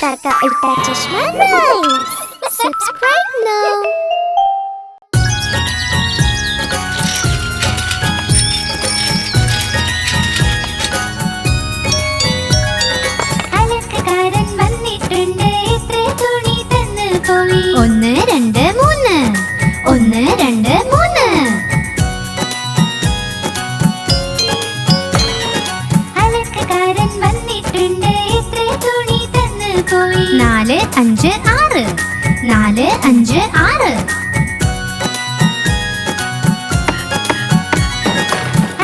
Ultra Chashma Rhymes. Subscribe now. അലക്കക്കാരൻ വന്നിട്ടുണ്ട് എത്ര തുണി തന്നു പോയി 1 2 3 1 2 3 അലക്കക്കാരൻ വന്നിട്ടുണ്ട് എത്ര തുണി തന്നു പോയി 4 5 6 4 5 6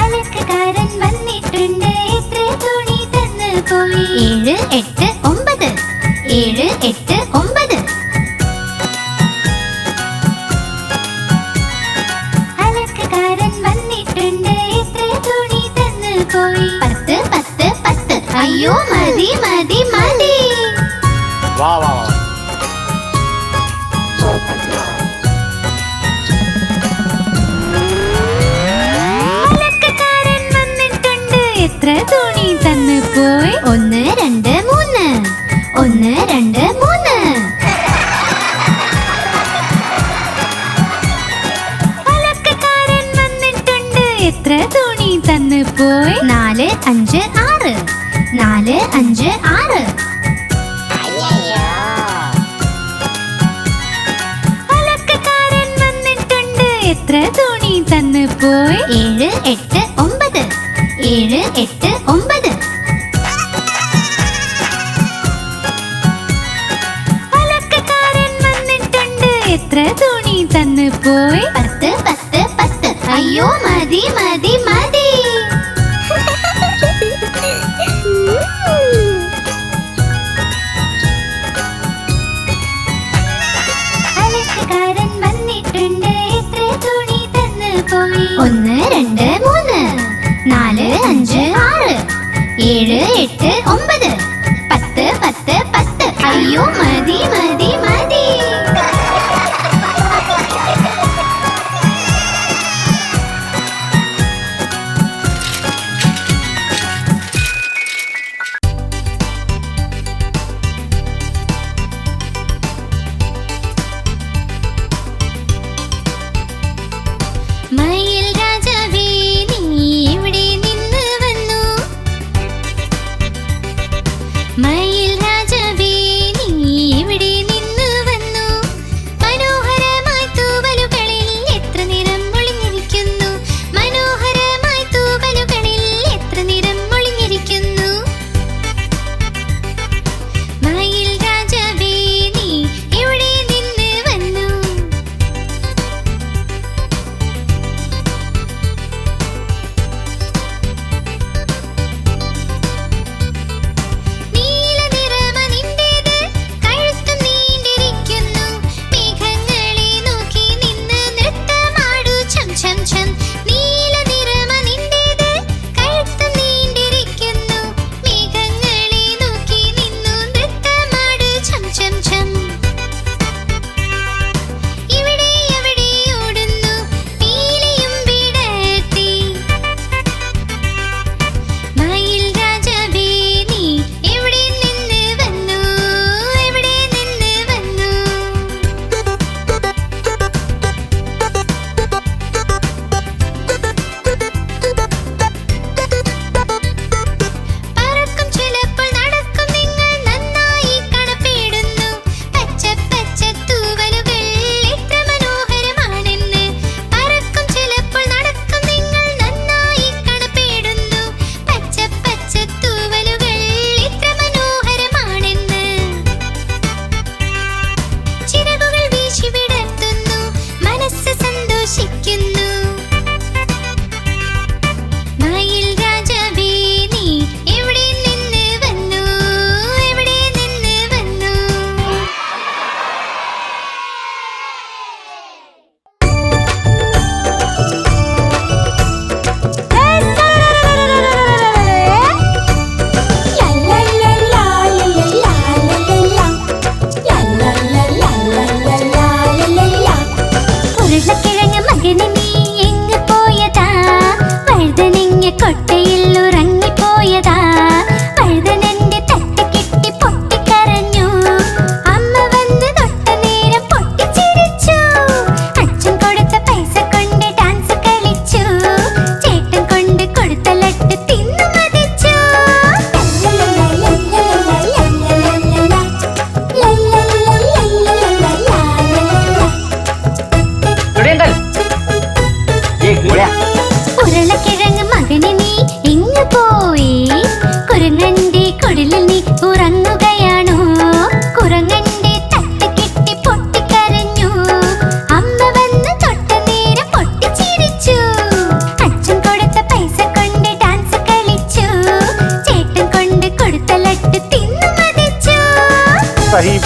അലക്കക്കാരൻ വന്നിട്ടുണ്ട് എത്ര തുണി തന്നു പോയി 7 8 9 7 8 9 അലക്കക്കാരൻ വന്നിട്ടുണ്ട് എത്ര തുണി തന്നു പോയി 10 10 10 അയ്യോ മതി മതി മതി വാ വാ വാ അലക്കക്കാരൻ വന്നിട്ടുണ്ട് എത്ര തുണി തന്നു പോയി 1 2 3 1 2 3 അലക്കക്കാരൻ വന്നിട്ടുണ്ട് എത്ര തുണി തന്നു പോയി 4 5 6 4 5 6 അലക്കക്കാരൻ വന്നിട്ടുണ്ട് എത്ര തുണി തന്നു പോയി 7 8 9 7 8 9 അലക്കക്കാരൻ വന്നിട്ടുണ്ട് എത്ര തുണി തന്നു പോയി 10 10 10 അയ്യോ മതി മതി മതി അലക്കക്കാരൻ വന്നിട്ടുണ്ട് എത്ര തുണി തന്നു പോയി 1 2 3 4 5 6 7 8 9 10 10 10 അയ്യോ മതി മതി മതി മയിൽ രാജാവേ നീ എവിടെ നിന്ന് വന്നു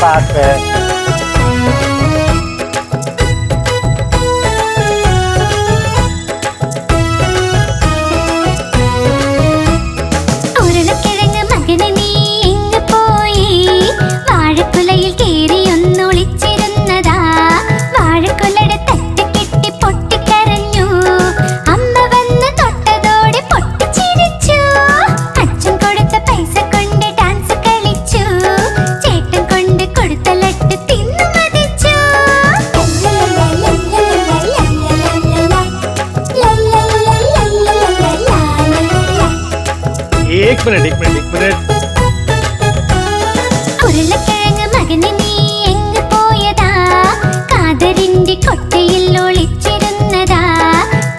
പാട്ട്. ഉരുളക്കിഴങ്ങ് മകനെ നീ എങ്ങ് പോയി? വാഴക്കുലയിൽ കേറി ഒന്നൊളിച്ചിരുന്നതാ. വാഴക്കുലയുടെ തട്ട് കെട്ടി പൊട്ടിക്കരഞ്ഞു. അമ്മ വന്ന് തൊട്ടതോടെ പൊട്ടിച്ചിരിച്ചു. അച്ഛൻ കൊടുത്ത പൈസ കൊണ്ട് ഡാൻസ് കളിച്ചു. ചേട്ടൻ കൊണ്ട് കൊടുത്ത ലട്ട് തിന്നു മതിച്ചു. एक मिनट. ഉരുളക്കിഴങ്ങ് മകനെ നീ എങ്ങ് പോയതാ? കാതറിന്റെ കൊട്ടയിൽ ഒളിച്ചിരുന്നതാ.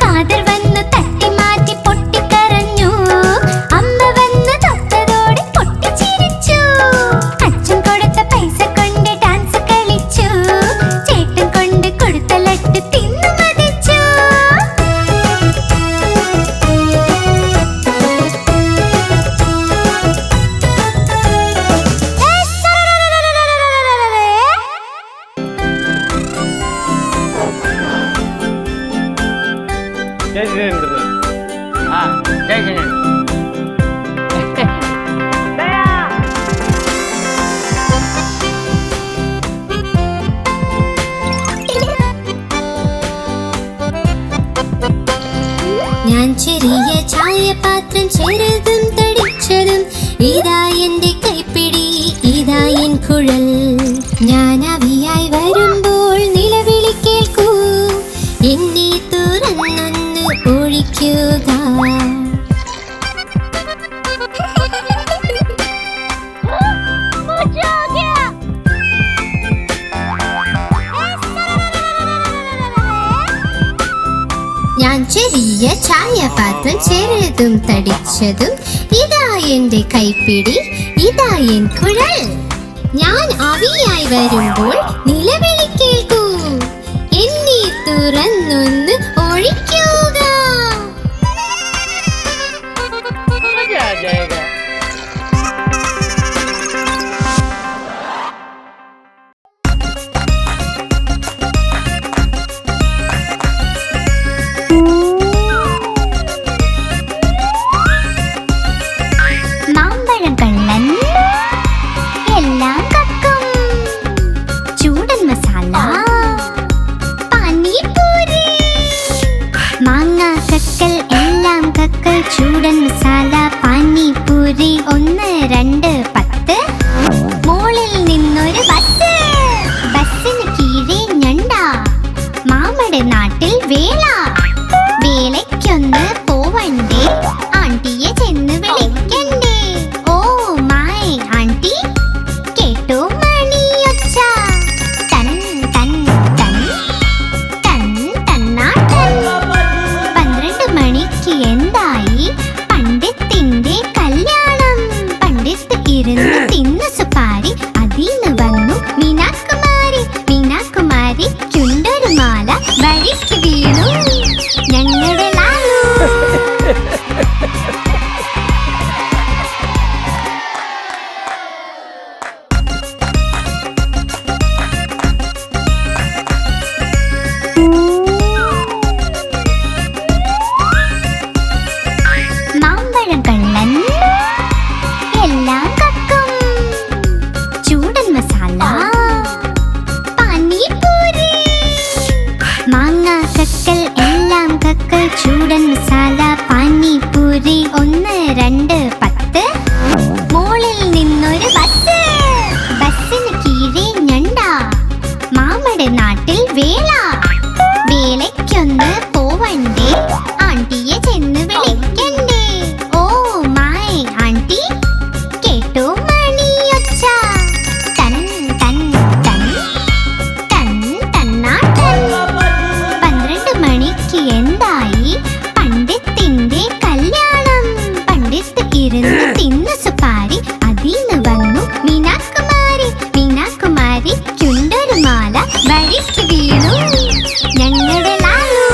കാതർ വന്നു തട്ടി മാറ്റി പൊട്ടിക്കരഞ്ഞു. അമ്മ വന്ന് തൊട്ടതോടെ പൊട്ടിച്ചിരിച്ചു. അച്ഛൻ കൊടുത്ത പൈസ കൊണ്ട് ഡാൻസ് കളിച്ചു. ചേട്ടൻ കൊണ്ട് കൊടുത്ത ലട്ട് തിന്നു മതിച്ചു. ഞാൻ ചെറിയ ചായപാത്രം ചെറുതും തടിച്ചതും, ഇതാ എന്റെ കൈപ്പിടി, ഇതാ എൻ കുഴൽ. ഞാൻ അവിയായി വരുമ്പോൾ നിലവിളി കേൾക്കൂ, എന്നെ തുറന്നൊന്ന് ഒഴിക്കുക. ഞാൻ ചെറിയ ചായപാത്രം ചെറുതും തടിച്ചതും, ഇതാ എന്റെ കൈപ്പിടി, ഇതാ എൻ കുഴൽ. ഞാൻ ആവിയായി വരുമ്പോൾ നിലവിളി കേൾക്കൂ, എന്നെ തുറന്നൊന്ന് ഒഴിക്കുക. മാമ്പഴം കള്ളൻ എല്ലാം കക്കും. ചൂടൻ മസാല പാനിപൂരി. മാങ്ങ കക്കൽ എല്ലാം കക്കൽ. ചൂടൻ മസാല പാനിപൂരി. 1, 2, 10. മോളിൽ നിന്നൊരു ബസ്. ബസ്സിന് കീഴെ ഞണ്ട. മാമയുടെ നാട്ടിൽ വേല. വേലയ്ക്കൊന്ന് പോവണ്ടേ, ആണ്ടിയെ ചെന്ന് വിളിക്കണ്ടേ. ഓ മൈ ആണ്ടി, കേട്ടോ മണിയൊച്ച. തൻ തൻ തൻ തൻ തന്നാട്ടൻ. 12 മണിക്ക് എന്തായി? പണ്ഡിത്തിന്റെ കല്യാണം. പണ്ഡിത്ത് ഇരുന്ന് തിന്നു സുപാരി. അതിന്ന് വന്നു മീനാകുമാരി. മീനാകുമാരിക്കുണ്ടൊരു മാല. വഴിക്ക് വീണു ഞങ്ങളുടെ ലാലു. മാമ്പഴം കള്ളൻ എല്ലാം കക്കും. ചൂടൻ മസാല പാനിപൂരി. മാങ്ങ കക്കൽ എല്ലാം കക്കൽ. ചൂടൻ മസാല പാനിപൂരി. 1, 2, 10. മോളിൽ നിന്നൊരു ബസ്. ബസ്സിന് കീഴെ ഞണ്ട. മാമയുടെ നാട്ടിൽ വേല. വേലയ്ക്കൊന്ന് പോവണ്ടേ, ആണ്ടിയെ ചെന്ന് വിളിക്കണ്ടേ. ഓ മൈ ആണ്ടി, കേട്ടോ മണിയൊച്ച. തൻ തൻ തൻ തൻ തന്നാട്ടൻ. 12 മണിക്ക് എന്തായി? പണ്ഡിത്തിന്റെ കല്യാണം. പണ്ഡിത്ത് ഇരുന്ന് തിന്നു സുപാരി. അതിന്ന് വന്നു മീനാകുമാരി. മീനാകുമാരിക്കുണ്ടൊരു മാല. വഴിക്ക് വീണു ഞങ്ങളുടെ ലാലു.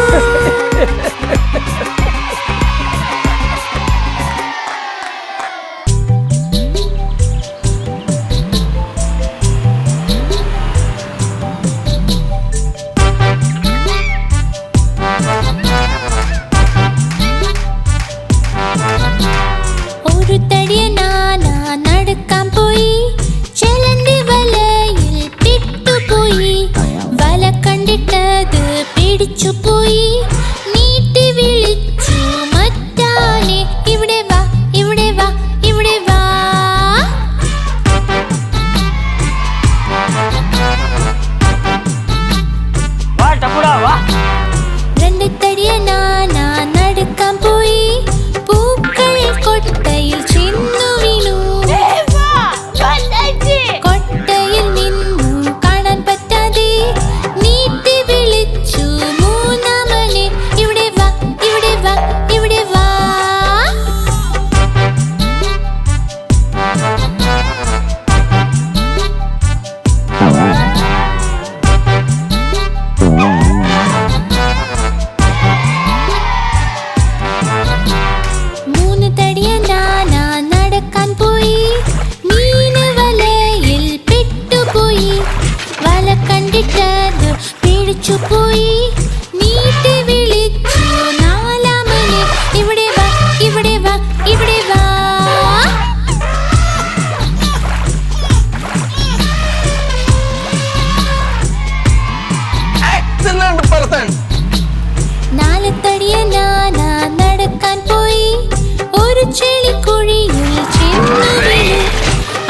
ചെളിക്കുഴിയിൽ ചെന്നു വീണു.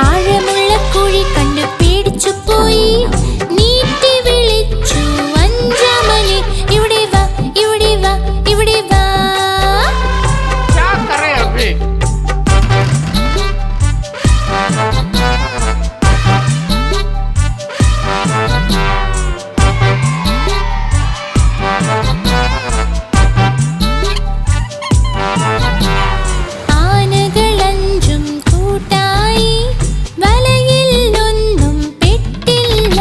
ആഴമുള്ള കുഴി കണ്ടു പേടിച്ചു പോയി. നീട്ടി വിളിച്ചു അഞ്ചാമനെ, ഇവിടെ വാ, ഇവിടെ വാ, ഇവിടെ വാ. ആനകളഞ്ചും കൂട്ടായി വലയിൽ ഒന്നും പെട്ടില്ല.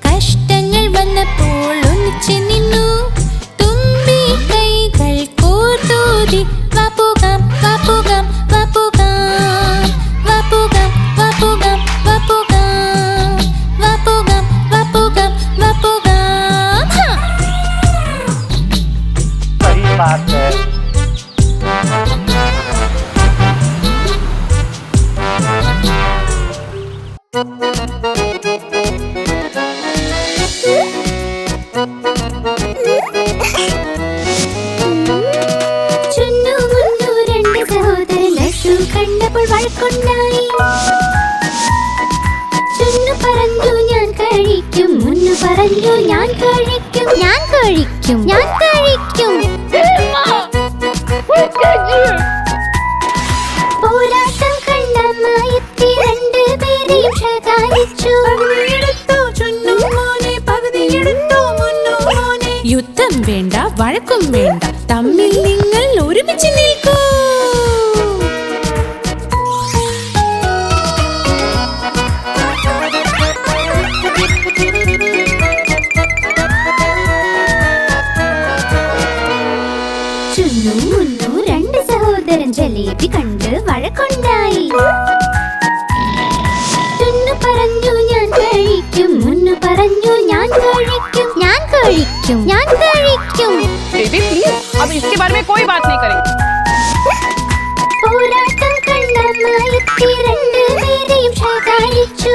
കഷ്ടങ്ങൾ വന്നപ്പോൾ ഒന്നിച്ചു നിന്നു. തുമ്പി കൈകൾ കോർത്തൂതി വപ്പുകാം വപ്പുകാം വപ്പുകാം വപ്പുകാം വപ്പുകാം വപ്പുകാം വപ്പുകാം വപ്പുകാം വപ്പുകാം. सही बात है. ചുന്നു മുന്നു രണ്ട് സഹോദരൻ ലഡ്ഡു കണ്ടപ്പോൾ വഴക്കുണ്ടായി. ചുന്നു പറഞ്ഞു ഞാൻ കഴിക്കും, മുന്നു പറഞ്ഞു ഞാൻ കഴിക്കും. ഞാൻ കഴിക്കും, ഞാൻ കഴിക്കും. പോരാട്ടം കണ്ട അമ്മായിത്തി രണ്ടുപേരെയും ശകാരിച്ചു. യുദ്ധം വേണ്ട, വഴക്കും വേണ്ട, തമ്മിൽ നിങ്ങൾ ഒരുമിച്ച് നിൽക്കൂ. ചുന്നു മുന്നു രണ്ട് സഹോദരൻ ജലേബി കണ്ട് വഴക്കുണ്ടായി. ചുന്നു പറഞ്ഞു ഞാൻ കഴിക്കും, മുന്നു പറഞ്ഞു ഞാൻ കഴിക്കും. ഞാൻ കഴിക്കും, ഞാൻ കഴിക്കും. बेबी प्लीज अब इसके बारे में कोई बात नहीं करेंगे. പോരാട്ടം കണ്ട അമ്മായിത്തി രണ്ടുപേരെയും ശകാരിച്ചു.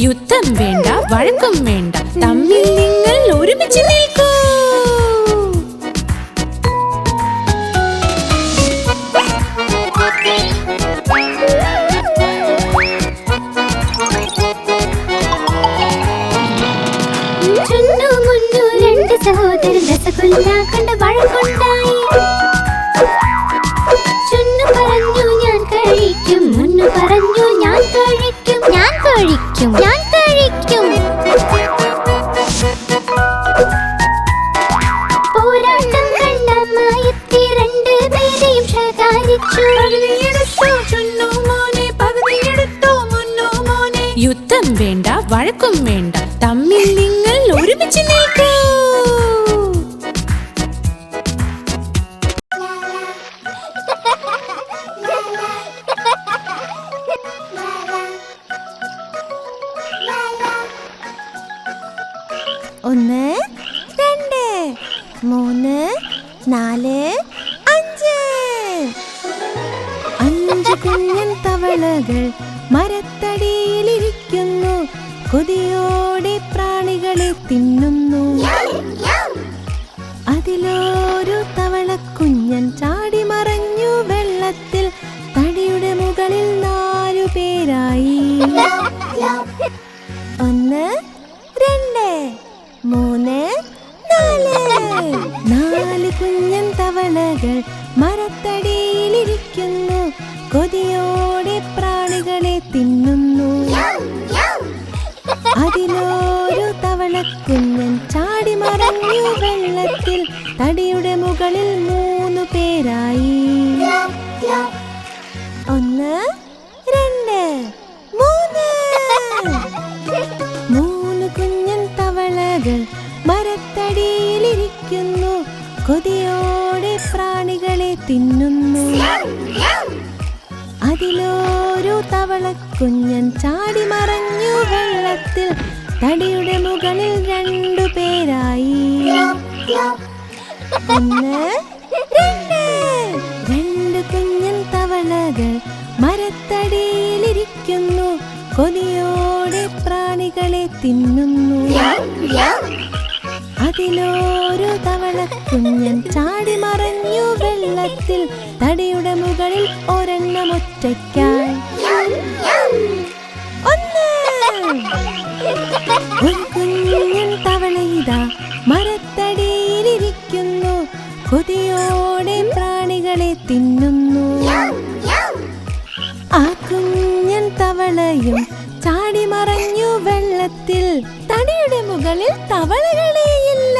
യുദ്ധം വേണ്ട, വഴക്കും വേണ്ട, തമ്മിൽ നിങ്ങൾ ഒരുമിച്ച് നിൽക്കൂ. ചുന്നു മുന്നു രണ്ട് സഹോദരൻ രസഗുല്ല കണ്ട് വഴക്കുണ്ടായി. ചുന്നു പറഞ്ഞു ഞാൻ കഴിക്കും, മുന്നു പറഞ്ഞു ഞാൻ കഴിക്കും. ഞാൻ കഴിക്കും, ഞാൻ കഴിക്കും. പോരാട്ടം കണ്ട അമ്മായിത്തി രണ്ടുപേരെയും ശകാരിച്ചു. യുദ്ധം വേണ്ട, വഴക്കും വേണ്ട, തമ്മിൽ നിങ്ങൾ ഒരുമിച്ച് നിൽക്കൂ. ഒന്ന്, രണ്ട്, മൂന്ന്, നാല്, അഞ്ച്. അഞ്ച് കുഞ്ഞൻ തവളകൾ മരത്തടിയിലിരിക്കുന്നു. കൊതിയോടെ പ്രാണികളെ തിന്നുന്നു. അതിലൊരു തവളക്കുഞ്ഞൻ ചാടി മറഞ്ഞു വെള്ളത്തിൽ. തടിയുടെ മുകളിൽ 4 പേരായി. ഒന്ന്, രണ്ട്, മൂന്ന്, നാല്. 4 കുഞ്ഞൻ തവളകൾ മരത്തടിയിലിരിക്കുന്നു. കൊതിയോടെ പ്രാണികളെ തിന്നുന്നു. അതിലൊരു തവളക്കുഞ്ഞൻ ചാടി മറഞ്ഞു വെള്ളത്തിൽ. തടിയുടെ മുകളിൽ 3 പേരായി. ഒന്ന്, രണ്ട്, മൂന്ന്. 3 കുഞ്ഞൻ തവളകൾ മരത്തടിയിലിരിക്കുന്നു. കൊതിയോടെ പ്രാണികളെ തിന്നുന്നു. അതിലൊരു തവളക്കുഞ്ഞൻ ചാടി മറഞ്ഞു വെള്ളത്തിൽ. തടിയുടെ മുകളിൽ 2 പേരായി. ഒന്ന്, രണ്ട്. 2 കുഞ്ഞൻ തവളകൾ മരത്തടിയിലിരിക്കുന്നു. കൊതിയോടെ പ്രാണികളെ തിന്നുന്നു. അതിലൊരു തവള കുഞ്ഞൻ ചാടി മറഞ്ഞു വെള്ളത്തിൽ. തടിയുടെ മുകളിൽ ഒരെണ്ണമൊറ്റയ്ക്കായി. ഒരു കുഞ്ഞൻ തവള ഇതാ മരത്തടിയിലിരിക്കുന്നു. കൊതിയോടെ പ്രാണികളെ തിന്നുന്നു. ആ കുഞ്ഞൻ തവളയും ചാടി മറഞ്ഞു വെള്ളത്തിൽ. തടിയുടെ മുകളിൽ തവളകളെയില്ല.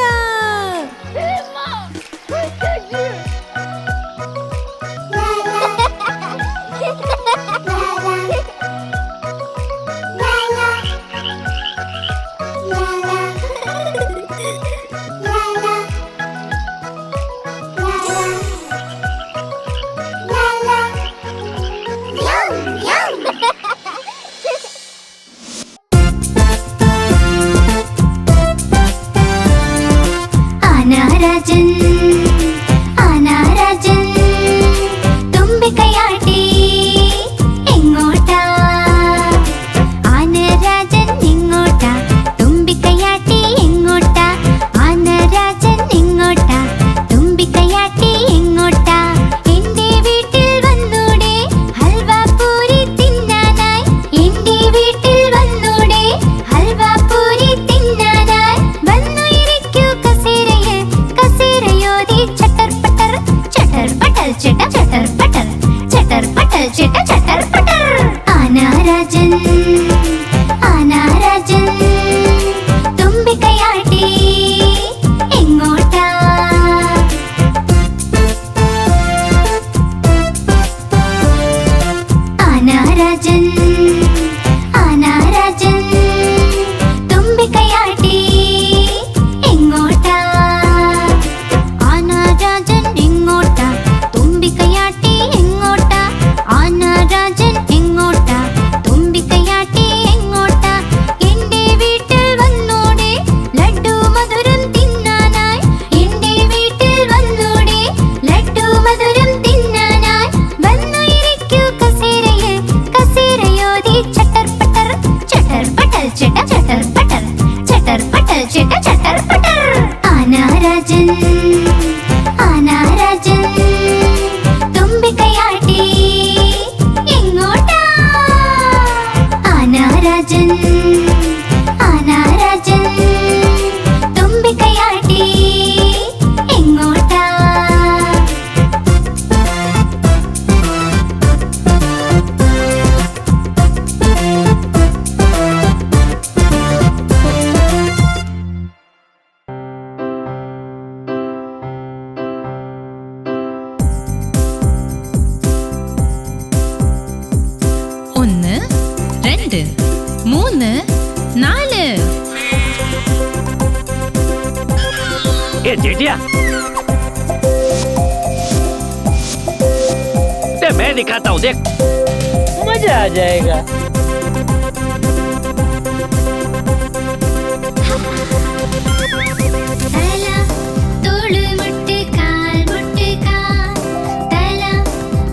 ആനാരാജൻ ആനാരാജൻ തുമ്പിക്കൈയാട്ടി എങ്ങോട്ടാ? ആനരാജൻ എങ്ങോട്ടാ? തുമ്പിക്കൈയാട്ടി എങ്ങോട്ടാ? ആനരാജൻ എങ്ങോട്ടാ? തുമ്പിക്കൈയാട്ടി എങ്ങോട്ടാ? എന്റെ വീട്ടിൽ വന്നൂടെ ഹൽവാപൂരി തിന്നാനായി. എന്റെ വീട്ടിൽ വന്നൂടെ ഹൽവാപൂരി തിന്നാനായി. വന്നു ഇരിക്കൂ കസേരയിൽ കസേരയോതി ചട്ടർ പട്ടർ ചട്ടർ പട്ടർ ചട്ട ചട്ടർ പട്ടർ ചട്ടർ പട്ടർ ചട്ട ചട്ടർ പട്ടർ. ആനാരാജൻ ആനാരാജൻ തുമ്പിക്കൈയാട്ടി എങ്ങോട്ടാ? ആനാരാജൻ ആനാരാജൻ തുമ്പിക്കൈയാട്ടി എങ്ങോട്ടാ? ആനാരാജൻ എങ്ങോട്ടാ? തുമ്പിക്കൈയാട്ടി എങ്ങോട്ടാ? ആനാരാജൻ എങ്ങോട്ടാ? തുമ്പിക്കൈയാട്ടി എങ്ങോട്ടാ? എന്റെ വീട്ടിൽ വന്നൂടെ ലഡ്ഡു മധുരം തിന്നാനായി. എന്റെ വീട്ടിൽ വന്നൂടെ ലഡ്ഡു മധുരം തിന്നാനായി. വന്നു ഇരിക്കൂ കസേരയിൽ കസേരയോതി ചട്ടർ പട്ടർ ചട്ടർ പട്ടർ ചട്ട ചട്ടർ പട്ടർ ചട്ടർ പട്ടർ ചട്ട ചട്ടർ പട്ടർ. ആനാരാജൻ ആനാരാജൻ തുമ്പിക്കൈയാട്ടി എങ്ങോട്ടാ? ആനാരാജൻ ആനാരാജൻ തുമ്പിക്കൈയാട്ടി എങ്ങോട്ടാ? ഒന്ന്, രണ്ട്, മൂന്ന്, നാല്. ए जेठिया, ते मैं दिखाता हूँ, देख मजा आ जाएगा. തല തോളുമുട്ട് കാൽ മുട്ട് കാൽ. തല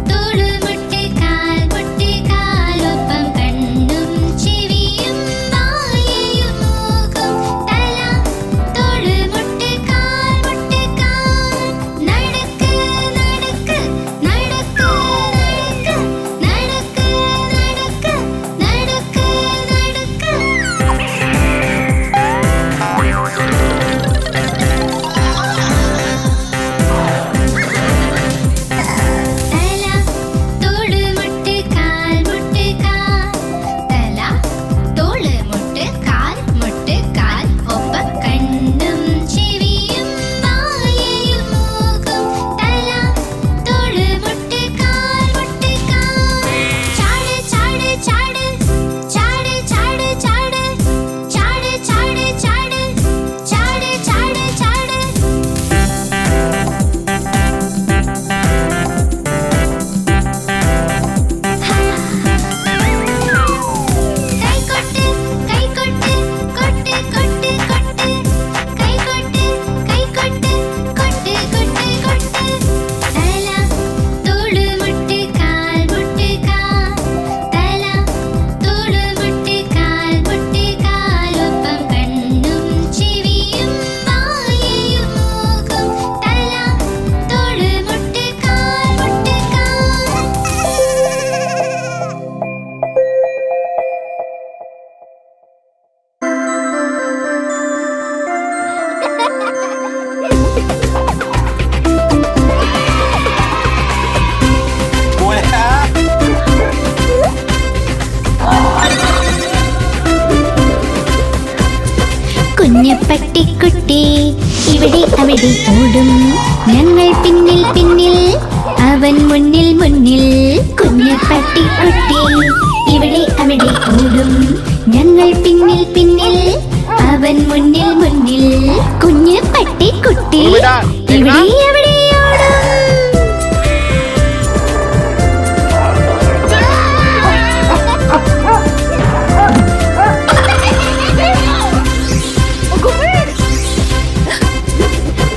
തോളുമുട്ട് കാൽ മുട്ട് കാൽ. ഒപ്പം കണ്ണും ചെവിയും വായയും മൂക്കും. തല തോളുമുട്ട് കാൽ മുട്ട് കാൽ. നടക്ക് നടക്ക് നടക്ക് നടക്ക് നടക്ക് നടക്ക് അവിടെ ഓടും ഞങ്ങൾ പിന്നിൽ പിന്നിൽ അവൻ മുന്നിൽ മുന്നിൽ കുഞ്ഞു പട്ടിക്കുട്ടി ഇവിടെ അവിടെ ഓടും ഞങ്ങൾ പിന്നിൽ പിന്നിൽ അവൻ മുന്നിൽ മുന്നിൽ കുഞ്ഞു പട്ടിക്കുട്ടി ഇവിടെ അവിടെ ഓടും.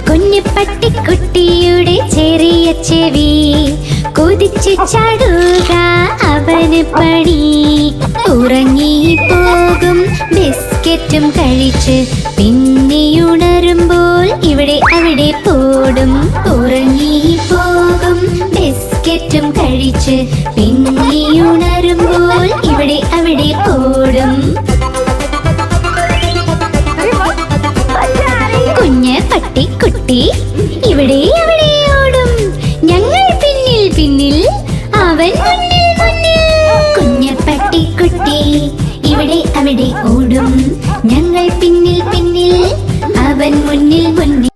കുഞ്ഞു പട്ടിക്കുട്ടിയുടെ ചെറിയ ചെവി കൊതിച്ചു ചാടുക അവന് പണി ഉറങ്ങിപ്പോകും ബിസ്ക്കറ്റും കഴിച്ച് പിന്നെയുണരുമ്പോൾ ഇവിടെ അവിടെ പോടും ഉറങ്ങിപ്പോകും ബിസ്ക്കറ്റും കഴിച്ച് പിന്നെയുണരുമ്പോൾ ഇവിടെ അവിടെ പോടും. കുഞ്ഞ് പട്ടിക്കുട്ടി ഇവിടെ അവിടെ ഓടും ഞങ്ങൾ പിന്നിൽ പിന്നിൽ അവൻ മുന്നിൽ മുന്നിൽ കുഞ്ഞ് പട്ടിക്കുട്ടി ഇവിടെ അവിടെ ഓടും ഞങ്ങൾ പിന്നിൽ പിന്നിൽ അവൻ മുന്നിൽ മുന്നിൽ.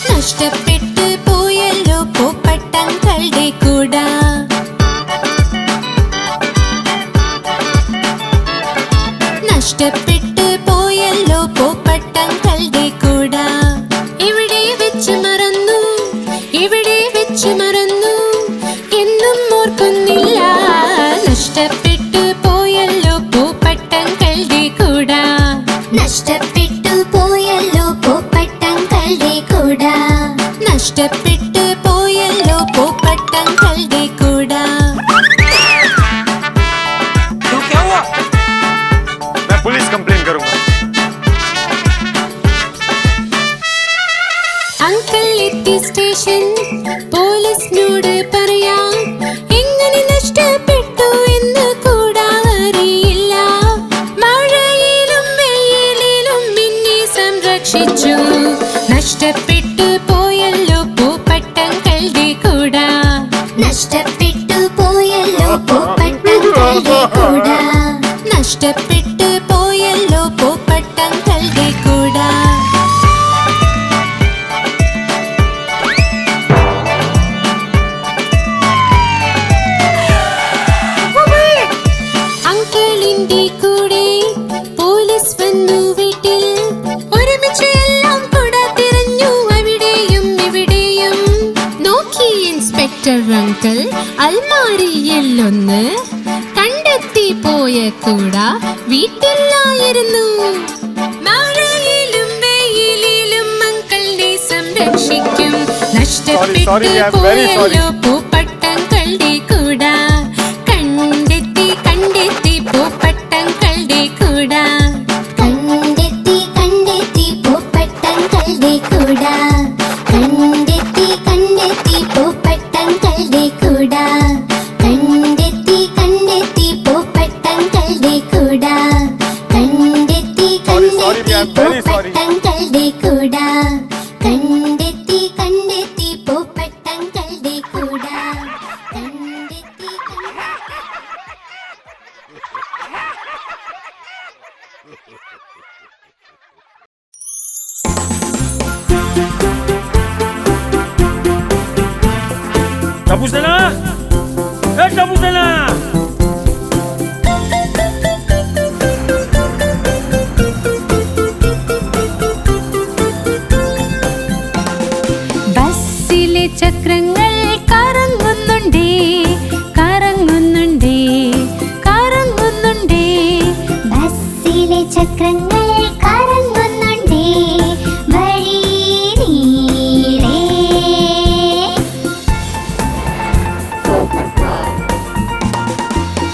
നഷ്ടപ്പെട്ടു പോയല്ലോ പൂപ്പട്ടങ്ങളുടെ കൂട നഷ്ടപ്പെട്ടു പോയല്ലോ പൂപ്പട്ടങ്ങളുടെ കൂട ഇവിടെ വെച്ച് മറന്നു ഇവിടെ വെച്ച് മറന്നു എന്നും ഓർക്കുന്നില്ല നഷ്ടപ്പെട്ടു പോയല്ലോ പൂപ്പട്ടങ്ങളുടെ കൂട നഷ്ടപ്പെട്ടു പോയല്ലോ പൂപ്പട്ടങ്ങളുടെ കൂട നഷ്ടപ്പെട്ടു പോയല്ലോ പൂപ്പട്ടങ്ങളുടെ കൂട. क्या हुआ? मैं पुलिस कंप्लेन करूंगा. അങ്കിൾ എത്തി സ്റ്റേഷൻ പോലീസിനോട് പറയാം എങ്ങനെ നഷ്ടപ്പെട്ടു എന്ന് കൂടാ അറിയില്ല മഴയിലും വെയിലിലും എന്നെ സംരക്ഷിച്ചു നഷ്ടപ്പെട്ടു പോയല്ലോ പൂപ്പട്ടങ്ങളുടെ കൂട നഷ്ടപ്പെട്ടു പോയല്ലോ പൂപ്പട്ടങ്ങളുടെ കൂട നഷ്ടപ്പെട്ടു പോയല്ലോ പൂപ്പട്ടങ്ങളുടെ കൂട. അങ്കിളിന്റെ കൂടെ പോലീസ് വന്നു വീട്ടിൽ ഒരുമിച്ച് എല്ലാം കൂടെ തിരഞ്ഞു അവിടെയും ഇവിടെയും നോക്കി ഇൻസ്പെക്ടർ അങ്കിൾ അൽമാരിയിലൊന്ന് കണ്ടെത്തി പോയ കൂട വീട്ടിലായിരുന്നു മഴയിലും വെയിലിലും അങ്കിളിനെ സംരക്ഷിക്കും നഷ്ടപ്പെട്ടു പോയല്ലോ പൂപ്പട്ടങ്ങളുടെ കൂട കണ്ണു Tapos na na! Tapos na na! ബസ്സിലെ ചക്രങ്ങൾ കറങ്ങുന്നുണ്ടേ കറങ്ങുന്നുണ്ടേ കറങ്ങുന്നുണ്ടേ ബസ്സിലെ ചക്രങ്ങൾ കറങ്ങുന്നുണ്ടേ വഴി നീളേ.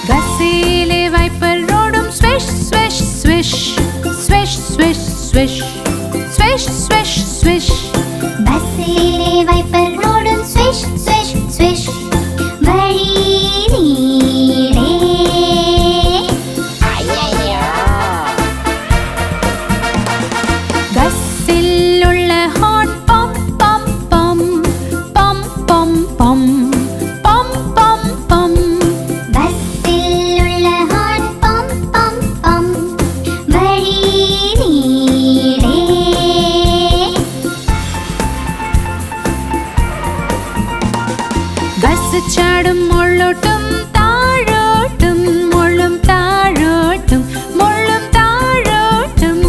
ബസ്സിലെ വൈപ്പർ റോഡും swish swish swish swish swish swish swish swish swish ബസ്സിലെ വൈപ്പർ റോഡും സ്വിഷ് സ്വിഷ് സ്വിഷ് വഴി നീളേ. ബസ്സിലുള്ള ഹോൺ പം പം പം പം പം പം പം പം പം ബസ്സിലുള്ള ഹോൺ പം പം പം വഴി നീളേ. ബസ് ചാടും മുള്ളോട്ടും താഴോട്ടും മുള്ളും താഴോട്ടും മുള്ളും താഴോട്ടും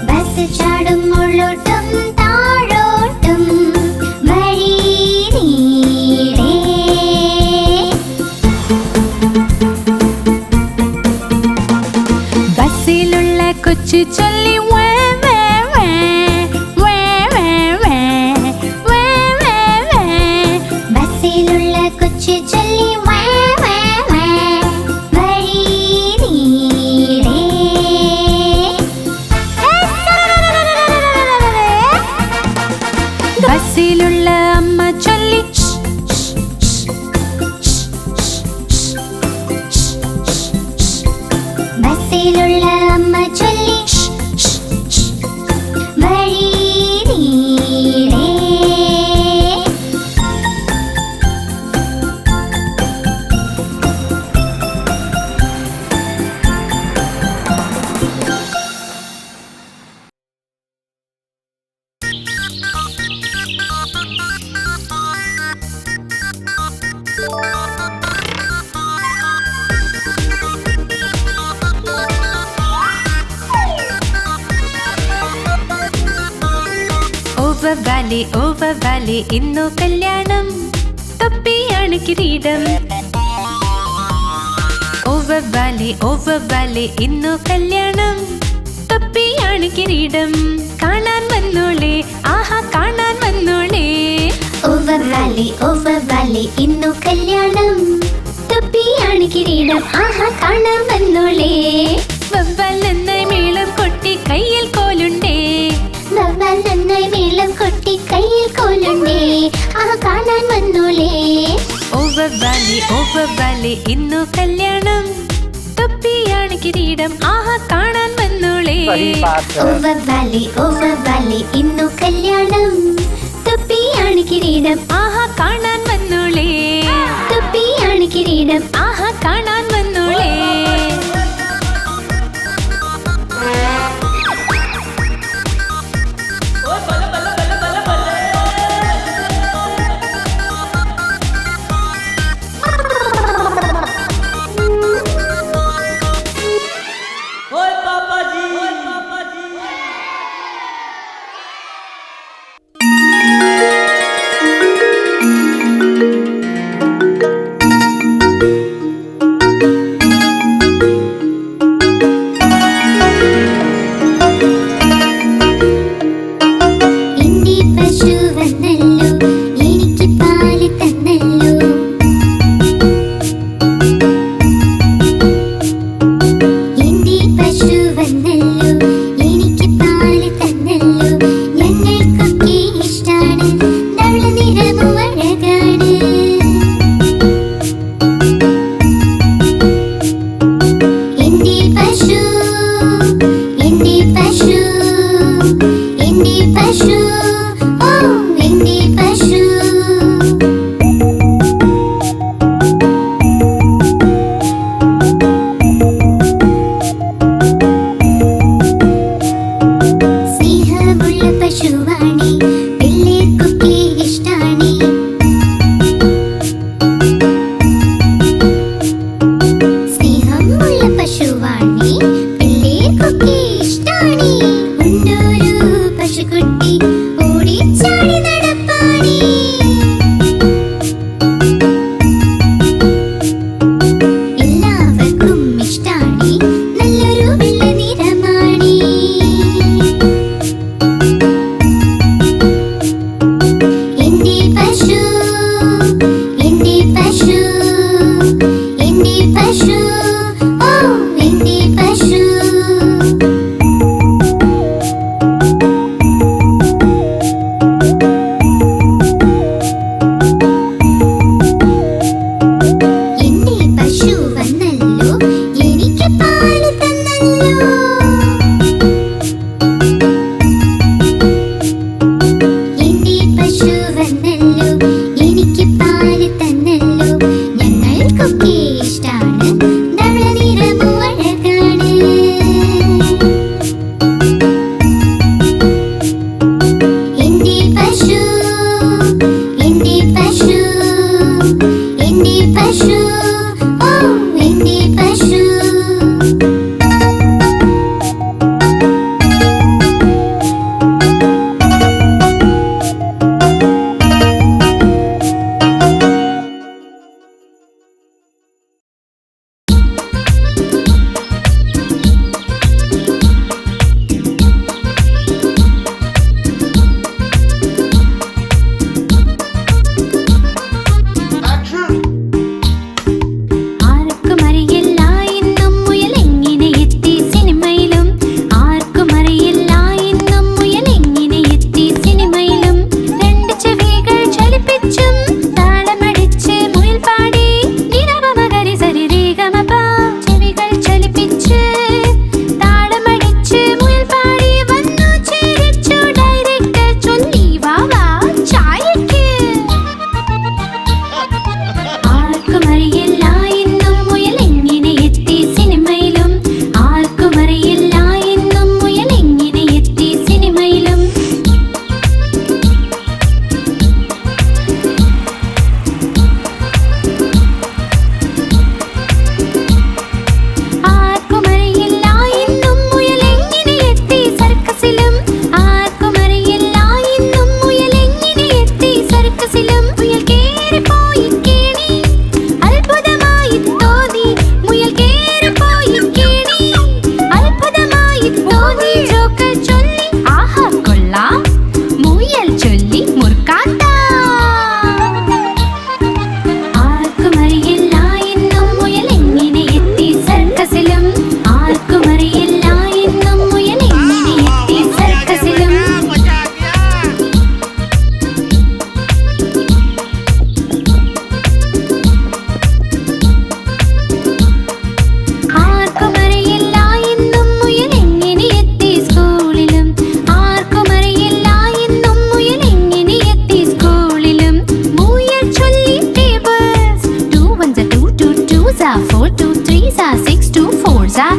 ബസ് ചാടും മുള്ളോട്ടും താഴോട്ടും വഴി നീളേ. ബസ്സിലുള്ള കൊച്ചു ചൊല്ലി വേ വേ വേ വേ വേ വേ വേ വേ വേ ബസ്സിലുള്ള കൊച്ചു ചൊല്ലി വേ വേ വേ വഴി നീളേ. ബസ്സിലുള്ള അമ്മ ചൊല്ലി ബസ്സിലുള്ള അമ്മ ചൊല്ലി വഴി നീളേ. ഓവർ വാലി ഇന്നു കല്യാണം തൊപ്പിയാണ് കിരീടം ഓവർ വാലി ഇന്നു കല്യാണം തൊപ്പിയാണ് കിരീടം കാണാൻ വന്നോളേ ആഹാ കാണാൻ വന്നോളേ ഓവർ വാലി ഇന്നു കല്യാണം തൊപ്പിയാണ് കിരീടം ആഹാ കാണാൻ വന്നോളേ. വവ്വാൽ നന്നായി മേളം കൊട്ടി കയ്യിൽ കോലുണ്ടേ വവ്വാൽ നന്നായി മേളം കൊട്ടി കയ്യിൽ കോലുണ്ടേ ആഹാ കാണാൻ വന്നോളേ. ഓവർ വാലി ഇന്നു കല്യാണം തൊപ്പിയാണ് കിരീടം ആഹാ കാണാൻ വന്നോളേ ഓവർ വാലി ഇന്നു കല്യാണം തൊപ്പിയാണ് കിരീടം ആഹാ കാണാൻ വന്നോളേ തൊപ്പിയാണ് കിരീടം ആഹാ കാണാൻ വന്നോളേ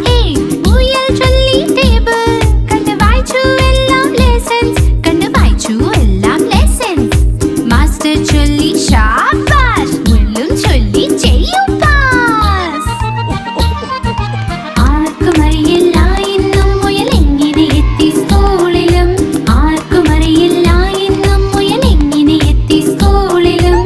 A മുയൽ ചൊല്ലി ടേബിൾ കണ്ട് വായിച്ചു എല്ലാം ലെസൺസ് കണ്ട് വായിച്ചു എല്ലാം ലെസൺസ് മാസ്റ്റർ ചൊല്ലി ശാബാഷ് മുള്ളും ചൊല്ലി ചെയ്യും പാസ് ആർക്കും അറിയില്ല ഇന്നും മുയൽ എങ്ങനെ എത്തി സ്കൂളിലും ആർക്കും അറിയില്ല ഇന്നും മുയൽ എങ്ങനെ എത്തി സ്കൂളിലും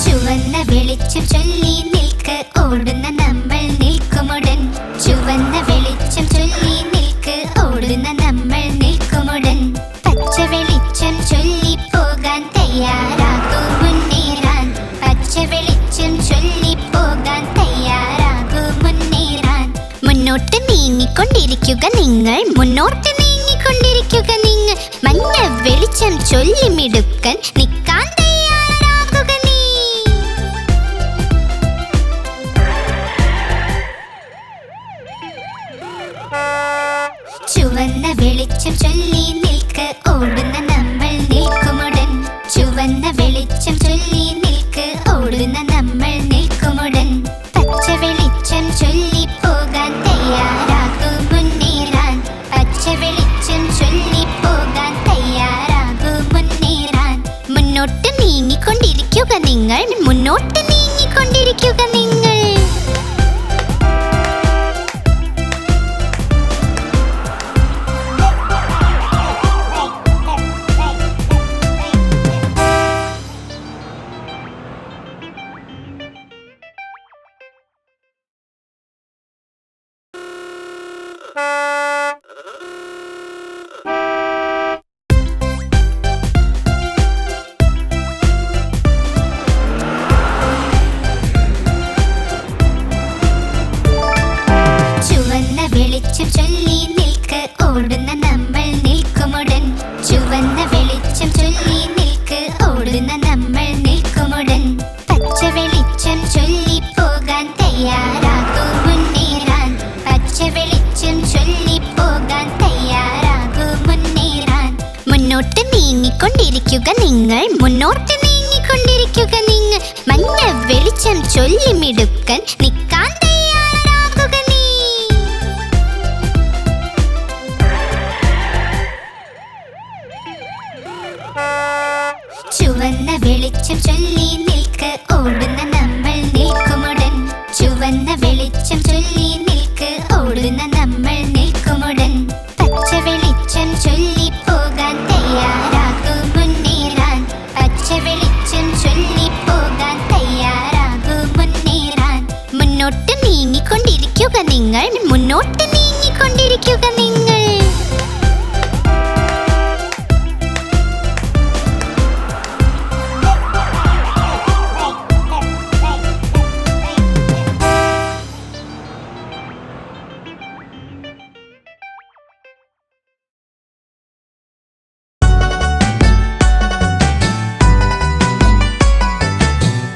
ചുവന്ന വെളിച്ചം ചൊല്ലി നിൽക്ക് ഓടുന്ന നമ്മൾ നിൽക്കുമുടൻ ചുവന്ന വെളിച്ചം ചൊല്ലി നിൽക്ക് ഓടുന്ന നമ്മൾ നിൽക്കുമുടൻ പച്ച വെളിച്ചം ചൊല്ലി പോകാൻ തയ്യാറാകൂ മുന്നേറാൻ പച്ച വെളിച്ചം ചൊല്ലി പോകാൻ തയ്യാറാകൂ മുന്നേറാൻ മുന്നോട്ട് നീങ്ങിക്കൊണ്ടിരിക്കുക നിങ്ങൾ മുന്നോട്ട് നീങ്ങിക്കൊണ്ടിരിക്കുക നിങ്ങൾ മഞ്ഞ വെളിച്ചം ചൊല്ലി മിടുക്കൻ നിൽക്കാൻ തയ്യാറാകുക നീ ചുവന്ന വെളിച്ചം ചൊല്ലി നിൽക്ക് ഓടുന്ന നമ്മൾ നിൽക്കുമുടൻ ചുവന്ന വെളിച്ചം ചൊല്ലി നിൽക്ക് ഓടുന്ന നമ്മൾ നിൽക്കുമുടൻ പച്ച വെളിച്ചം ചൊല്ലി പോകാൻ തയ്യാറാകൂ മുന്നേറാൻ പച്ച വെളിച്ചം ചൊല്ലി പോകാൻ തയ്യാറാകൂ മുന്നേറാൻ മുന്നോട്ട് നീങ്ങിക്കൊണ്ടിരിക്കുക നിങ്ങൾ മുന്നോട്ട് നീങ്ങിക്കൊണ്ടിരിക്കുക നിങ്ങൾ ചുവന്ന വെളിച്ചം ചൊല്ലി നിൽക്ക് ഓടുന്ന നമ്മൾ നിൽക്കുമുടൻ ചുവന്ന വെളിച്ചം ചൊല്ലി നിൽക്ക് ഓടുന്ന നമ്മൾ നിൽക്കുമുടൻ പച്ച വെളിച്ചം ചൊല്ലി പോകാൻ തയ്യാറാകൂ മുന്നേറാൻ പച്ച വെളിച്ചം ചൊല്ലി പോകാൻ തയ്യാറാകൂ മുന്നേറാൻ മുന്നോട്ട് നീങ്ങിക്കൊണ്ടിരിക്കുക നിങ്ങൾ മുന്നോട്ട് നീങ്ങിക്കൊണ്ടിരിക്കുക നിങ്ങൾ മഞ്ഞ വെളിച്ചം ചൊല്ലി മിടുക്കൻ നിൽക്കാൻ തയ്യാറാകുക നീ ചുവന്ന വെളിച്ചം ചൊല്ലി നിൽക്ക് ഓടുന്ന നമ്മൾ നിൽക്കുമുടൻ ചുവന്ന വെളിച്ചം ചൊല്ലി നിൽക്ക് ഓടുന്ന നമ്മൾ നിൽക്കുമുടൻ പച്ച വെളിച്ചം ചൊല്ലി പോകാൻ തയ്യാറാകൂ മുന്നേറാൻ പച്ച വെളിച്ചം ചൊല്ലി പോകാൻ തയ്യാറാകൂ മുന്നേറാൻ മുന്നോട്ട് നീങ്ങിക്കൊണ്ടിരിക്കുക നിങ്ങൾ മുന്നോട്ട് നീങ്ങിക്കൊണ്ടിരിക്കുക നിങ്ങൾ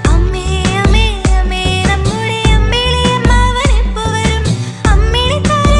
അമ്മേ അമ്മേ അമ്മേ നമ്മുടെ അമ്പിളിയമ്മാവൻ എപ്പോ വരും അമ്മിണി താര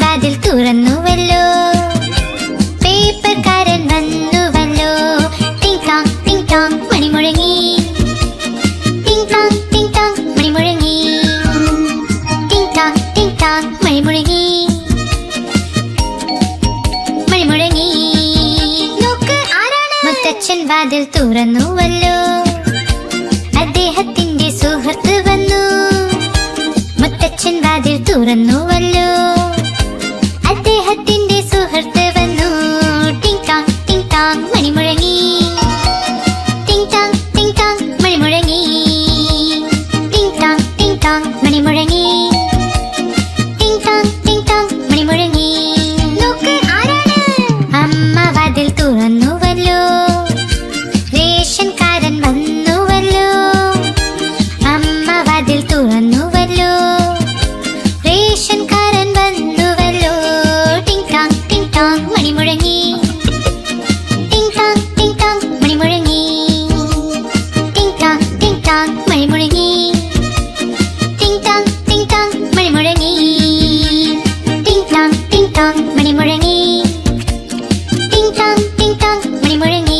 വാതിൽ തുറന്നുവല്ലോ, പേപ്പർക്കാരൻ വന്നുവല്ലോ. ടിങ് ടോങ് ടിങ് ടോങ് മണി മുഴങ്ങി, ടിങ് ടോങ് ടിങ് ടോങ് മണി മുഴങ്ങി, ടിങ് ടോങ് ടിങ് ടോങ് മണി മുഴങ്ങി, മണി മുഴങ്ങി. നോക്ക് ആരാണ്? മുത്തച്ഛൻ വാതിൽ തുറന്നുവല്ലോ, അദ്ദേഹത്തിന്റെ സുഹൃത്ത് വന്നു. മുത്തച്ഛൻ വാതിൽ തുറന്നുവല്ലോ, അദ്ദേഹത്തിന്റെ സുഹൃത്ത് വന്നു. ടിങ് ടോങ് ടിങ് ടോങ് മണി മുഴങ്ങി, ടിങ് ടോങ് ടിങ് ടോങ് മണി മുഴങ്ങി, ടിങ് ടോങ് ടിങ് ടോങ് മണി മുഴങ്ങി, ടിങ് ടോങ് ടിങ് ടോങ് മണി മുഴങ്ങി. നോക്ക് ആരാണ്? അമ്മ വാതിൽ തുറന്നുവല്ലോ, റേഷൻകാരൻ വന്നുവല്ലോ. അമ്മ വാതിൽ തുറന്നുവല്ലോ, റേഷൻകാരൻ വന്നുവല്ലോ. ടിങ് ടോങ് ടിങ് ടോങ് മണി മുഴങ്ങി, ടിങ് ടോങ് ടിങ് ടോങ് മണി മുഴങ്ങി, ടിങ് ടോങ് ടിങ് ടോങ് മണി മുഴങ്ങി, ടിങ് ടോങ് ടിങ് ടോങ് മണി മുഴങ്ങി, ടിങ് ടോങ് ടിങ് ടോങ് മണി മുഴങ്ങി, ടിങ് ടോങ് ടിങ് ടോങ് മണി മുഴങ്ങി.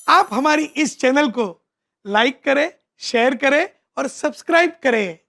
आप हमारी इस चैनल को लाइक करें, शेयर करें और सब्सक्राइब करें।